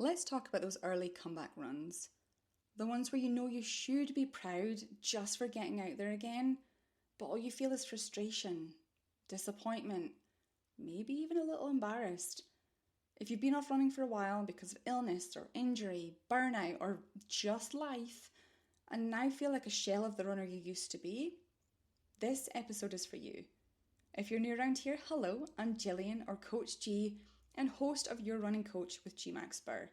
Let's talk about those early comeback runs. The ones where you know you should be proud just for getting out there again, but all you feel is frustration, disappointment, maybe even a little embarrassed. If you've been off running for a while because of illness or injury, burnout, or just life, and now feel like a shell of the runner you used to be, this episode is for you. If you're new around here, hello, I'm Gillian, or Coach G, and host of Your Running Coach with GMacSpurr,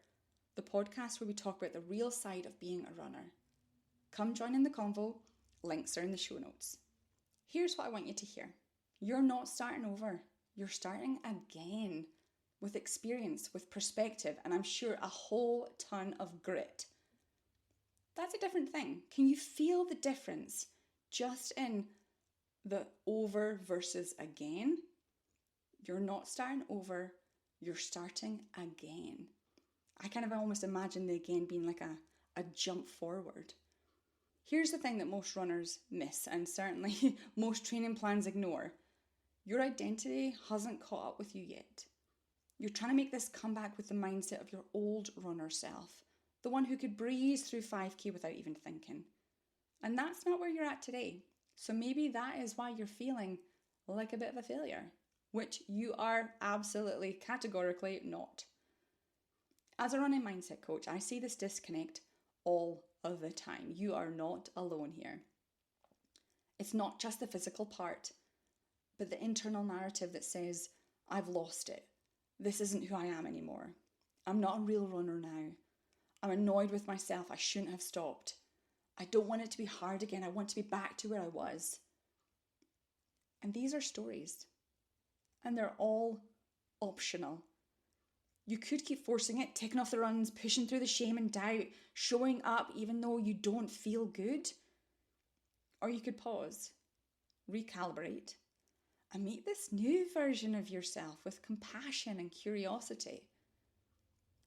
the podcast where we talk about the real side of being a runner. Come join in the convo, links are in the show notes. Here's what I want you to hear. You're not starting over, you're starting again, with experience, with perspective, and I'm sure a whole ton of grit. That's a different thing. Can you feel the difference just in the over versus again? You're not starting over, you're starting again. I kind of almost imagine the again being like a jump forward. Here's the thing that most runners miss, and certainly most training plans ignore. Your identity hasn't caught up with you yet. You're trying to make this comeback with the mindset of your old runner self, the one who could breeze through 5K without even thinking. And that's not where you're at today. So maybe that is why you're feeling like a bit of a failure, which you are absolutely categorically not. As a running mindset coach, I see this disconnect all of the time. You are not alone here. It's not just the physical part, but the internal narrative that says, I've lost it. This isn't who I am anymore. I'm not a real runner now. I'm annoyed with myself. I shouldn't have stopped. I don't want it to be hard again. I want to be back to where I was. And these are stories. And they're all optional. You could keep forcing it, ticking off the runs, pushing through the shame and doubt, showing up even though you don't feel good. Or you could pause, recalibrate, and meet this new version of yourself with compassion and curiosity.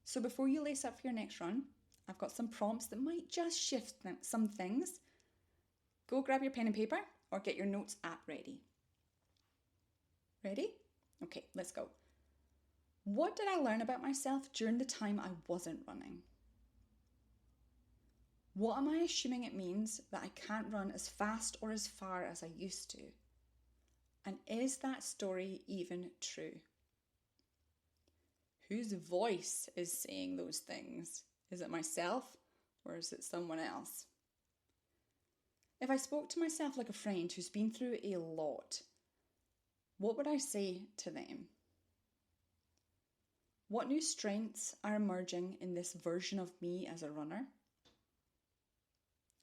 So before you lace up for your next run, I've got some prompts that might just shift some things. Go grab your pen and paper or get your notes app ready. Ready? Okay, let's go. What did I learn about myself during the time I wasn't running? What am I assuming it means that I can't run as fast or as far as I used to? And is that story even true? Whose voice is saying those things? Is it myself or is it someone else? If I spoke to myself like a friend who's been through a lot, what would I say to them? What new strengths are emerging in this version of me as a runner?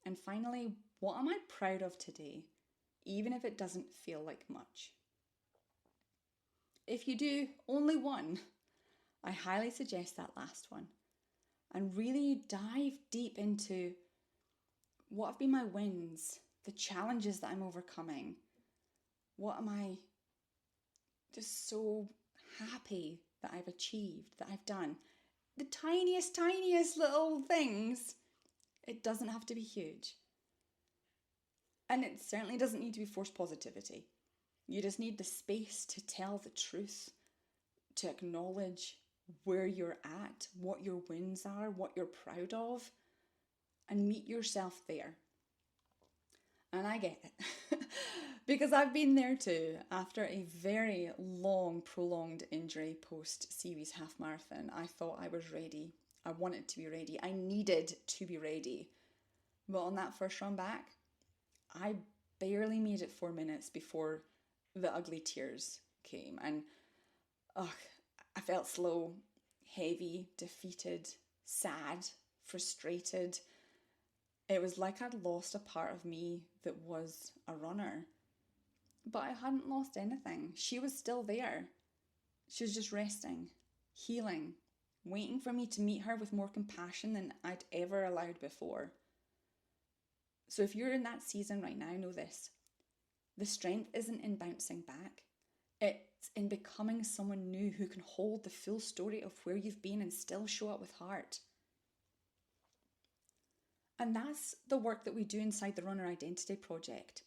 And finally, what am I proud of today, even if it doesn't feel like much? If you do only one, I highly suggest that last one. And really dive deep into what have been my wins, the challenges that I'm overcoming. What am I just so happy that I've achieved, that I've done? The tiniest little things. It doesn't have to be huge. And it certainly doesn't need to be forced positivity. You just need the space to tell the truth, to acknowledge where you're at, what your wins are, what you're proud of, and meet yourself there. And I get it, because I've been there too. After a very long, prolonged injury post-series half marathon, I thought I was ready. I wanted to be ready. I needed to be ready. But on that first run back, I barely made it 4 minutes before the ugly tears came. And I felt slow, heavy, defeated, sad, frustrated. It was like I'd lost a part of me that was a runner. But I hadn't lost anything. She was still there. She was just resting, healing, waiting for me to meet her with more compassion than I'd ever allowed before. So if you're in that season right now, know this. The strength isn't in bouncing back. It's in becoming someone new who can hold the full story of where you've been and still show up with heart. And that's the work that we do inside the Runner Identity Project.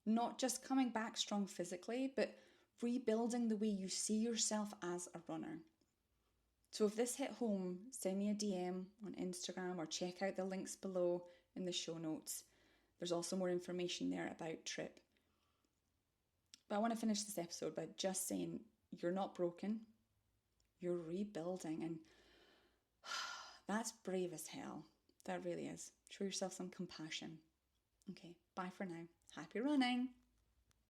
Not just coming back strong physically, but rebuilding the way you see yourself as a runner. So if this hit home, send me a DM on Instagram or check out the links below in the show notes. There's also more information there about Trip. But I want to finish this episode by just saying you're not broken, you're rebuilding, and that's brave as hell. That really is. Show yourself some compassion. Okay, bye for now. Happy running.